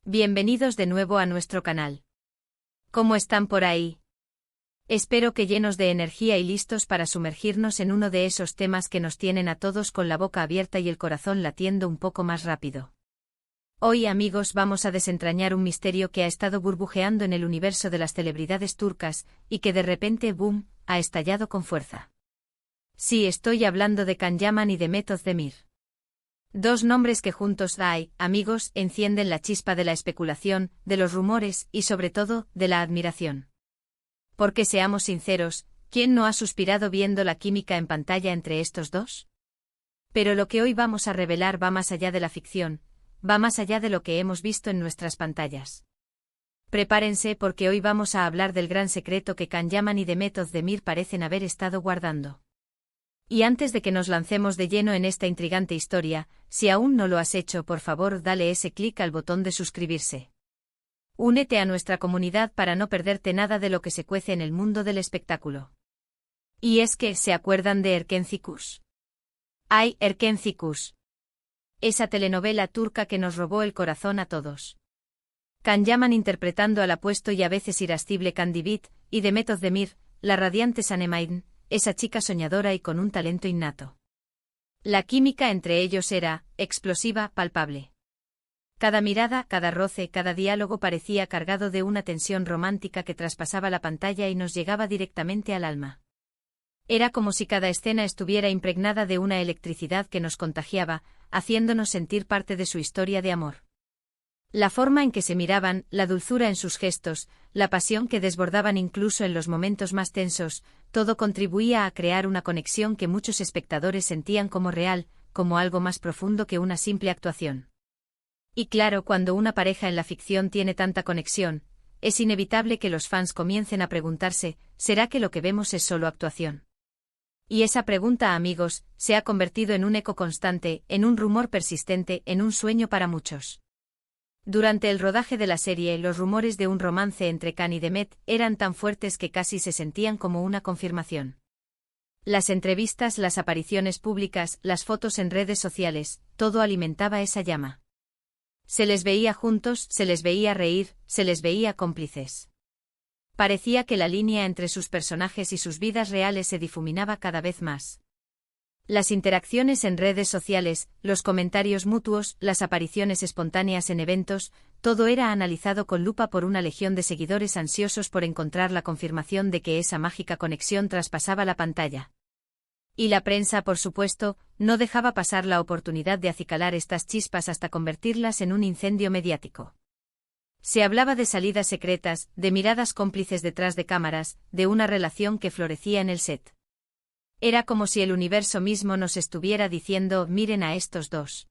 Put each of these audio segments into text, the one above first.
Bienvenidos de nuevo a nuestro canal. ¿Cómo están por ahí? Espero que llenos de energía y listos para sumergirnos en uno de esos temas que nos tienen a todos con la boca abierta y el corazón latiendo un poco más rápido. Hoy, amigos, vamos a desentrañar un misterio que ha estado burbujeando en el universo de las celebridades turcas y que de repente, boom, ha estallado con fuerza. Sí, estoy hablando de Can Yaman y de Mehmet Özdemir. Dos nombres que juntos, amigos, encienden la chispa de la especulación, de los rumores y sobre todo, de la admiración. Porque seamos sinceros, ¿quién no ha suspirado viendo la química en pantalla entre estos dos? Pero lo que hoy vamos a revelar va más allá de la ficción, va más allá de lo que hemos visto en nuestras pantallas. Prepárense porque hoy vamos a hablar del gran secreto que Can Yaman y Mehmet Özdemir parecen haber estado guardando. Y antes de que nos lancemos de lleno en esta intrigante historia, si aún no lo has hecho, por favor dale ese clic al botón de suscribirse. Únete a nuestra comunidad para no perderte nada de lo que se cuece en el mundo del espectáculo. Y es que, ¿se acuerdan de Erkenci? ¡Ay, Erkenci! Esa telenovela turca que nos robó el corazón a todos. Can Yaman interpretando al apuesto y a veces irascible Kandibit, y Mehmet Özdemir, la radiante Sanem, esa chica soñadora y con un talento innato. La química entre ellos era explosiva, palpable. Cada mirada, cada roce, cada diálogo parecía cargado de una tensión romántica que traspasaba la pantalla y nos llegaba directamente al alma. Era como si cada escena estuviera impregnada de una electricidad que nos contagiaba, haciéndonos sentir parte de su historia de amor. La forma en que se miraban, la dulzura en sus gestos, la pasión que desbordaban incluso en los momentos más tensos, todo contribuía a crear una conexión que muchos espectadores sentían como real, como algo más profundo que una simple actuación. Y claro, cuando una pareja en la ficción tiene tanta conexión, es inevitable que los fans comiencen a preguntarse, ¿será que lo que vemos es solo actuación? Y esa pregunta, amigos, se ha convertido en un eco constante, en un rumor persistente, en un sueño para muchos. Durante el rodaje de la serie, los rumores de un romance entre Can y Mehmet eran tan fuertes que casi se sentían como una confirmación. Las entrevistas, las apariciones públicas, las fotos en redes sociales, todo alimentaba esa llama. Se les veía juntos, se les veía reír, se les veía cómplices. Parecía que la línea entre sus personajes y sus vidas reales se difuminaba cada vez más. Las interacciones en redes sociales, los comentarios mutuos, las apariciones espontáneas en eventos, todo era analizado con lupa por una legión de seguidores ansiosos por encontrar la confirmación de que esa mágica conexión traspasaba la pantalla. Y la prensa, por supuesto, no dejaba pasar la oportunidad de acicalar estas chispas hasta convertirlas en un incendio mediático. Se hablaba de salidas secretas, de miradas cómplices detrás de cámaras, de una relación que florecía en el set. Era como si el universo mismo nos estuviera diciendo, miren a estos dos.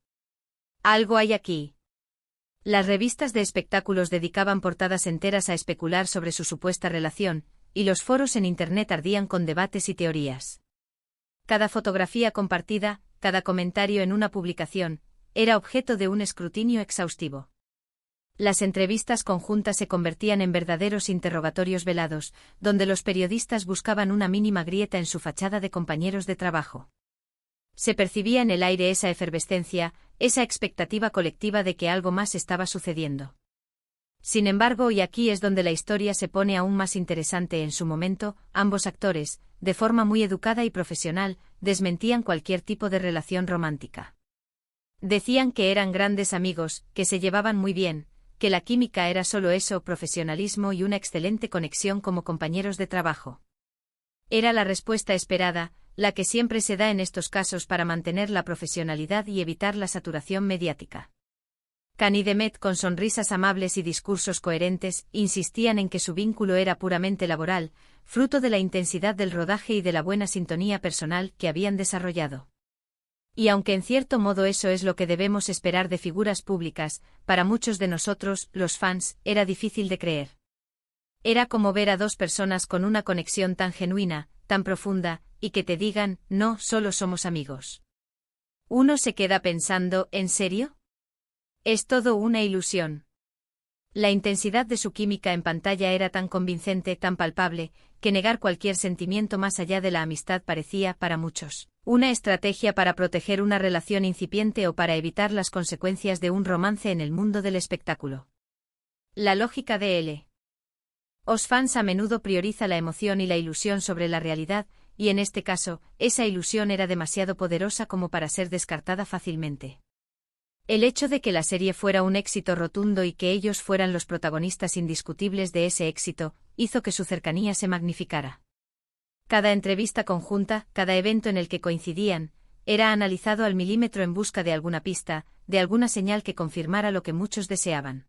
Algo hay aquí. Las revistas de espectáculos dedicaban portadas enteras a especular sobre su supuesta relación, y los foros en Internet ardían con debates y teorías. Cada fotografía compartida, cada comentario en una publicación, era objeto de un escrutinio exhaustivo. Las entrevistas conjuntas se convertían en verdaderos interrogatorios velados, donde los periodistas buscaban una mínima grieta en su fachada de compañeros de trabajo. Se percibía en el aire esa efervescencia, esa expectativa colectiva de que algo más estaba sucediendo. Sin embargo, y aquí es donde la historia se pone aún más interesante, en su momento, ambos actores, de forma muy educada y profesional, desmentían cualquier tipo de relación romántica. Decían que eran grandes amigos, que se llevaban muy bien, que la química era solo eso, profesionalismo y una excelente conexión como compañeros de trabajo. Era la respuesta esperada, la que siempre se da en estos casos para mantener la profesionalidad y evitar la saturación mediática. Can y Mehmet, con sonrisas amables y discursos coherentes, insistían en que su vínculo era puramente laboral, fruto de la intensidad del rodaje y de la buena sintonía personal que habían desarrollado. Y aunque en cierto modo eso es lo que debemos esperar de figuras públicas, para muchos de nosotros, los fans, era difícil de creer. Era como ver a dos personas con una conexión tan genuina, tan profunda, y que te digan, no, solo somos amigos. Uno se queda pensando, ¿en serio? Es todo una ilusión. La intensidad de su química en pantalla era tan convincente, tan palpable, que negar cualquier sentimiento más allá de la amistad parecía, para muchos, una estrategia para proteger una relación incipiente o para evitar las consecuencias de un romance en el mundo del espectáculo. La lógica de L. Os fans a menudo prioriza la emoción y la ilusión sobre la realidad, y en este caso, esa ilusión era demasiado poderosa como para ser descartada fácilmente. El hecho de que la serie fuera un éxito rotundo y que ellos fueran los protagonistas indiscutibles de ese éxito, hizo que su cercanía se magnificara. Cada entrevista conjunta, cada evento en el que coincidían, era analizado al milímetro en busca de alguna pista, de alguna señal que confirmara lo que muchos deseaban.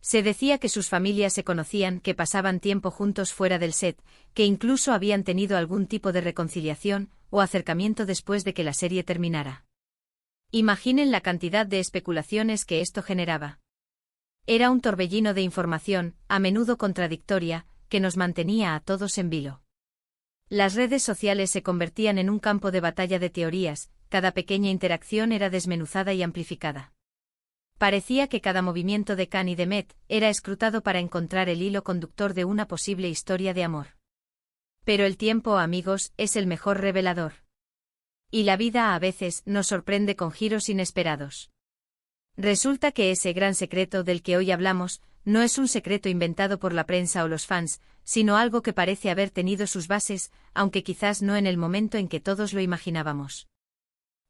Se decía que sus familias se conocían, que pasaban tiempo juntos fuera del set, que incluso habían tenido algún tipo de reconciliación o acercamiento después de que la serie terminara. Imaginen la cantidad de especulaciones que esto generaba. Era un torbellino de información, a menudo contradictoria, que nos mantenía a todos en vilo. Las redes sociales se convertían en un campo de batalla de teorías, cada pequeña interacción era desmenuzada y amplificada. Parecía que cada movimiento de Khan y de Met era escrutado para encontrar el hilo conductor de una posible historia de amor. Pero el tiempo, amigos, es el mejor revelador. Y la vida a veces nos sorprende con giros inesperados. Resulta que ese gran secreto del que hoy hablamos no es un secreto inventado por la prensa o los fans, sino algo que parece haber tenido sus bases, aunque quizás no en el momento en que todos lo imaginábamos.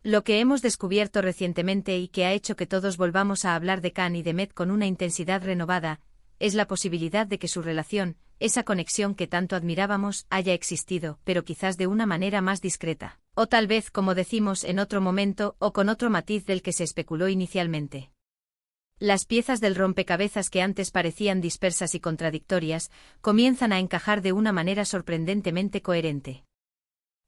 Lo que hemos descubierto recientemente y que ha hecho que todos volvamos a hablar de Khan y de Met con una intensidad renovada, es la posibilidad de que su relación, esa conexión que tanto admirábamos, haya existido, pero quizás de una manera más discreta, o tal vez, como decimos, en otro momento o con otro matiz del que se especuló inicialmente. Las piezas del rompecabezas que antes parecían dispersas y contradictorias, comienzan a encajar de una manera sorprendentemente coherente.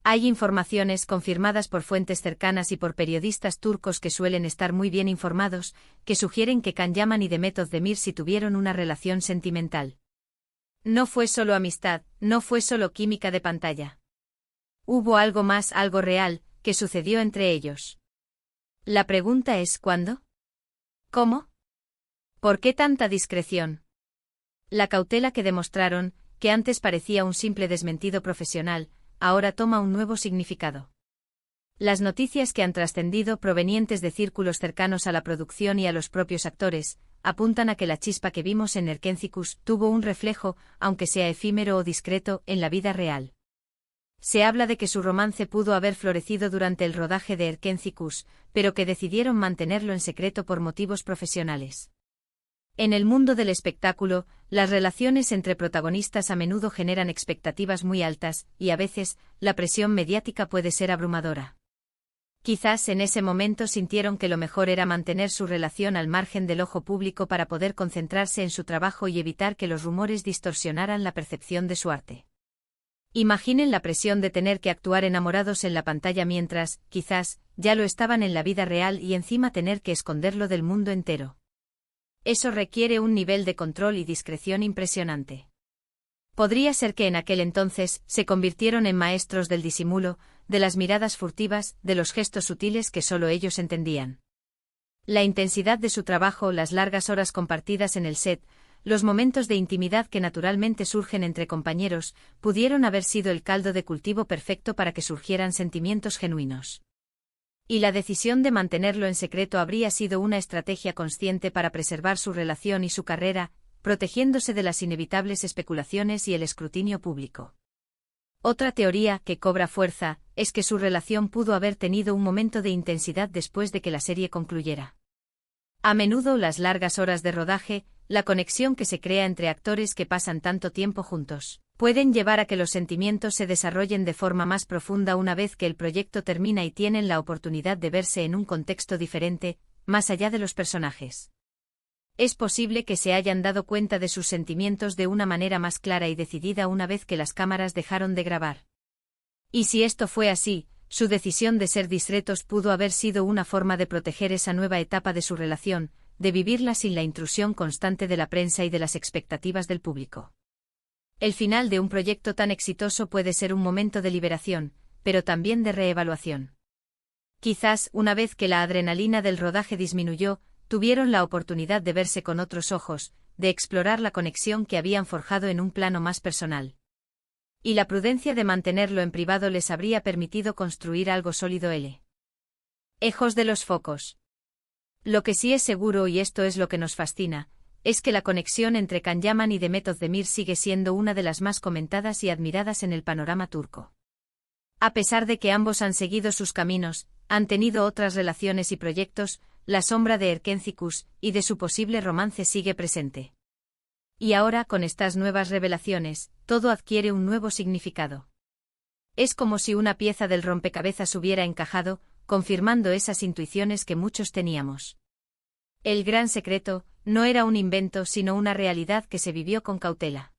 Hay informaciones confirmadas por fuentes cercanas y por periodistas turcos que suelen estar muy bien informados, que sugieren que Can Yaman y Demet Özdemir sí tuvieron una relación sentimental. No fue solo amistad, no fue solo química de pantalla. Hubo algo más, algo real, que sucedió entre ellos. La pregunta es ¿cuándo? ¿Cómo? ¿Por qué tanta discreción? La cautela que demostraron, que antes parecía un simple desmentido profesional, ahora toma un nuevo significado. Las noticias que han trascendido provenientes de círculos cercanos a la producción y a los propios actores, apuntan a que la chispa que vimos en Erkencikus tuvo un reflejo, aunque sea efímero o discreto, en la vida real. Se habla de que su romance pudo haber florecido durante el rodaje de Erkencikus, pero que decidieron mantenerlo en secreto por motivos profesionales. En el mundo del espectáculo, las relaciones entre protagonistas a menudo generan expectativas muy altas, y a veces, la presión mediática puede ser abrumadora. Quizás en ese momento sintieron que lo mejor era mantener su relación al margen del ojo público para poder concentrarse en su trabajo y evitar que los rumores distorsionaran la percepción de su arte. Imaginen la presión de tener que actuar enamorados en la pantalla mientras, quizás, ya lo estaban en la vida real y encima tener que esconderlo del mundo entero. Eso requiere un nivel de control y discreción impresionante. Podría ser que en aquel entonces se convirtieron en maestros del disimulo, de las miradas furtivas, de los gestos sutiles que solo ellos entendían. La intensidad de su trabajo, las largas horas compartidas en el set, los momentos de intimidad que naturalmente surgen entre compañeros, pudieron haber sido el caldo de cultivo perfecto para que surgieran sentimientos genuinos. Y la decisión de mantenerlo en secreto habría sido una estrategia consciente para preservar su relación y su carrera, protegiéndose de las inevitables especulaciones y el escrutinio público. Otra teoría que cobra fuerza es que su relación pudo haber tenido un momento de intensidad después de que la serie concluyera. A menudo las largas horas de rodaje, la conexión que se crea entre actores que pasan tanto tiempo juntos, pueden llevar a que los sentimientos se desarrollen de forma más profunda una vez que el proyecto termina y tienen la oportunidad de verse en un contexto diferente, más allá de los personajes. Es posible que se hayan dado cuenta de sus sentimientos de una manera más clara y decidida una vez que las cámaras dejaron de grabar. Y si esto fue así, su decisión de ser discretos pudo haber sido una forma de proteger esa nueva etapa de su relación, de vivirla sin la intrusión constante de la prensa y de las expectativas del público. El final de un proyecto tan exitoso puede ser un momento de liberación, pero también de reevaluación. Quizás, una vez que la adrenalina del rodaje disminuyó, tuvieron la oportunidad de verse con otros ojos, de explorar la conexión que habían forjado en un plano más personal. Y la prudencia de mantenerlo en privado les habría permitido construir algo sólido. Lejos de los focos. Lo que sí es seguro, y esto es lo que nos fascina, es que la conexión entre Can Yaman y Demet Özdemir sigue siendo una de las más comentadas y admiradas en el panorama turco. A pesar de que ambos han seguido sus caminos, han tenido otras relaciones y proyectos, la sombra de Erkencikus y de su posible romance sigue presente. Y ahora, con estas nuevas revelaciones, todo adquiere un nuevo significado. Es como si una pieza del rompecabezas hubiera encajado, confirmando esas intuiciones que muchos teníamos. El gran secreto no era un invento sino una realidad que se vivió con cautela.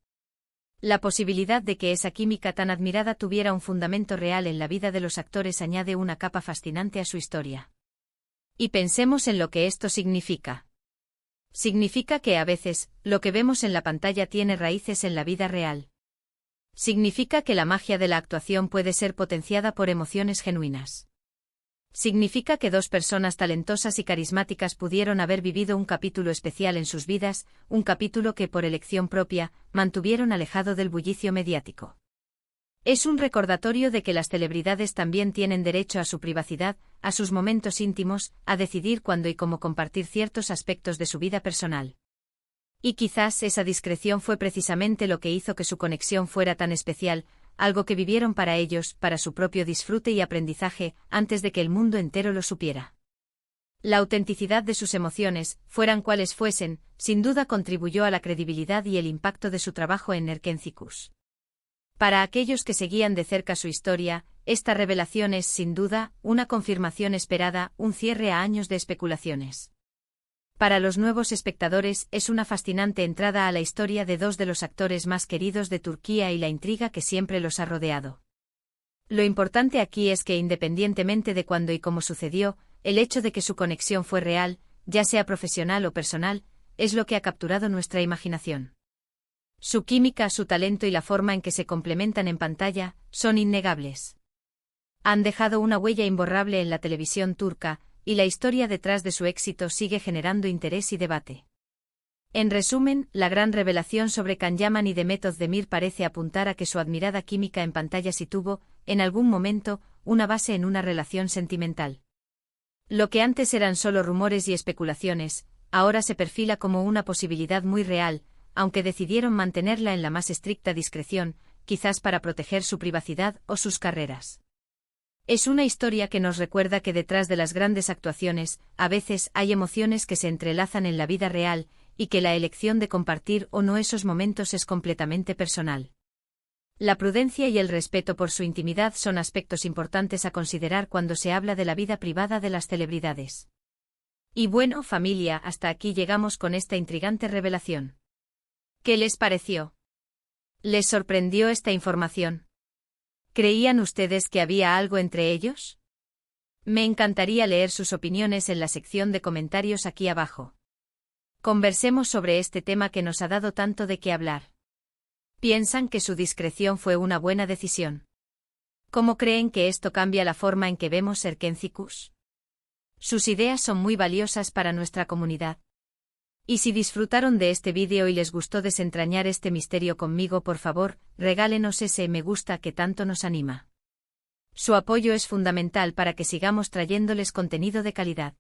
La posibilidad de que esa química tan admirada tuviera un fundamento real en la vida de los actores añade una capa fascinante a su historia. Y pensemos en lo que esto significa. Significa que a veces, lo que vemos en la pantalla tiene raíces en la vida real. Significa que la magia de la actuación puede ser potenciada por emociones genuinas. Significa que dos personas talentosas y carismáticas pudieron haber vivido un capítulo especial en sus vidas, un capítulo que por elección propia, mantuvieron alejado del bullicio mediático. Es un recordatorio de que las celebridades también tienen derecho a su privacidad, a sus momentos íntimos, a decidir cuándo y cómo compartir ciertos aspectos de su vida personal. Y quizás esa discreción fue precisamente lo que hizo que su conexión fuera tan especial, algo que vivieron para ellos, para su propio disfrute y aprendizaje, antes de que el mundo entero lo supiera. La autenticidad de sus emociones, fueran cuales fuesen, sin duda contribuyó a la credibilidad y el impacto de su trabajo en Erkencikus. Para aquellos que seguían de cerca su historia, esta revelación es, sin duda, una confirmación esperada, un cierre a años de especulaciones. Para los nuevos espectadores es una fascinante entrada a la historia de dos de los actores más queridos de Turquía y la intriga que siempre los ha rodeado. Lo importante aquí es que independientemente de cuándo y cómo sucedió, el hecho de que su conexión fue real, ya sea profesional o personal, es lo que ha capturado nuestra imaginación. Su química, su talento y la forma en que se complementan en pantalla, son innegables. Han dejado una huella imborrable en la televisión turca, y la historia detrás de su éxito sigue generando interés y debate. En resumen, la gran revelación sobre Can Yaman y Demet Özdemir parece apuntar a que su admirada química en pantalla sí tuvo, en algún momento, una base en una relación sentimental. Lo que antes eran solo rumores y especulaciones, ahora se perfila como una posibilidad muy real, aunque decidieron mantenerla en la más estricta discreción, quizás para proteger su privacidad o sus carreras. Es una historia que nos recuerda que detrás de las grandes actuaciones, a veces hay emociones que se entrelazan en la vida real, y que la elección de compartir o no esos momentos es completamente personal. La prudencia y el respeto por su intimidad son aspectos importantes a considerar cuando se habla de la vida privada de las celebridades. Y bueno, familia, hasta aquí llegamos con esta intrigante revelación. ¿Qué les pareció? ¿Les sorprendió esta información? ¿Creían ustedes que había algo entre ellos? Me encantaría leer sus opiniones en la sección de comentarios aquí abajo. Conversemos sobre este tema que nos ha dado tanto de qué hablar. ¿Piensan que su discreción fue una buena decisión? ¿Cómo creen que esto cambia la forma en que vemos Erkencikus? Sus ideas son muy valiosas para nuestra comunidad. Y si disfrutaron de este vídeo y les gustó desentrañar este misterio conmigo, por favor, regálenos ese me gusta que tanto nos anima. Su apoyo es fundamental para que sigamos trayéndoles contenido de calidad.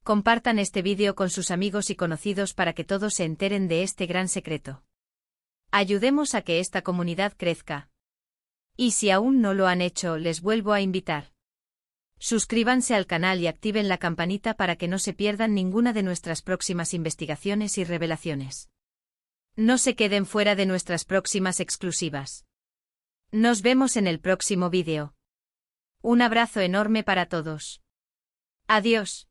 Compartan este vídeo con sus amigos y conocidos para que todos se enteren de este gran secreto. Ayudemos a que esta comunidad crezca. Y si aún no lo han hecho, les vuelvo a invitar. Suscríbanse al canal y activen la campanita para que no se pierdan ninguna de nuestras próximas investigaciones y revelaciones. No se queden fuera de nuestras próximas exclusivas. Nos vemos en el próximo vídeo. Un abrazo enorme para todos. Adiós.